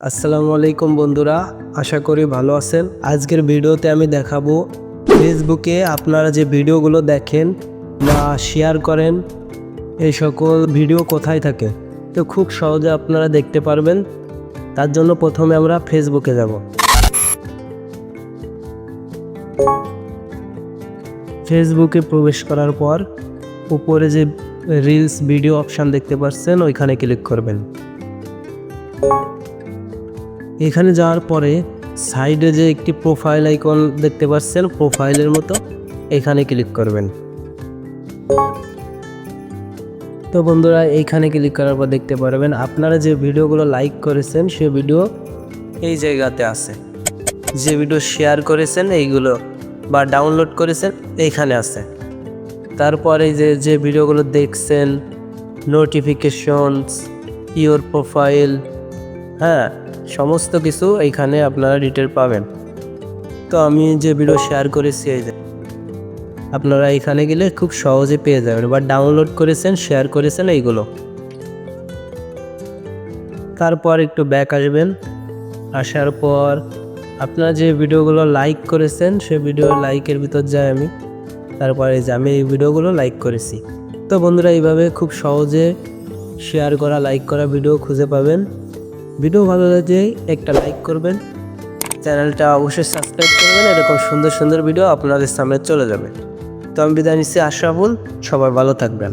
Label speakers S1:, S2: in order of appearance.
S1: আসসালামু আলাইকুম বন্ধুরা, আশা করি ভালো আছেন। আজকের ভিডিওতে আমি দেখাবো ফেসবুকে আপনারা যে ভিডিওগুলো দেখেন বা শেয়ার করেন এই সকল ভিডিও কোথায় থাকে, তো খুব সহজে আপনারা দেখতে পারবেন। তার জন্য প্রথমে আমরা ফেসবুকে যাব। ফেসবুকে প্রবেশ করার পর উপরে যে রিলস ভিডিও অপশান দেখতে পাচ্ছেন ওইখানে ক্লিক করবেন। এখানে যাওয়ার পরে সাইডে যে একটি প্রোফাইল আইকন দেখতে পাচ্ছেন, প্রোফাইলের মতো, এখানে ক্লিক করবেন। তো বন্ধুরা, এইখানে ক্লিক করার পর দেখতে পারবেন আপনারা যে ভিডিওগুলো লাইক করেছেন সে ভিডিও এই জায়গাতে আছে। যে ভিডিও শেয়ার করেছেন এইগুলো বা ডাউনলোড করেছেন এইখানে আছে। তারপরে যে ভিডিওগুলো দেখছেন, নোটিফিকেশনস, ইওর প্রোফাইল, হ্যাঁ, সমস্ত কিছু এইখানে আপনারা ডিটেল পাবেন। তো আমি যে ভিডিও শেয়ার করেছি এই যে আপনারা এইখানে গেলে খুব সহজে পেয়ে যাবেন, বা ডাউনলোড করেছেন, শেয়ার করেছেন এইগুলো। তারপর একটু ব্যাক আসবেন। আসার পর আপনারা যে ভিডিওগুলো লাইক করেছেন সে ভিডিও লাইকের ভিতর যাই আমি। তারপরে যে আমি এই ভিডিওগুলো লাইক করেছি। তো বন্ধুরা, এইভাবে খুব সহজে শেয়ার করা, লাইক করা ভিডিও খুঁজে পাবেন। ভিডিও ভালো লাগলে একটা লাইক করবেন, চ্যানেলটা অবশ্যই সাবস্ক্রাইব করবেন। এরকম সুন্দর সুন্দর ভিডিও আপনাদের সামনে চলে যাবে। তো আমি বিদায় নিচ্ছি, আশরাফুল। সবাই ভালো থাকবেন।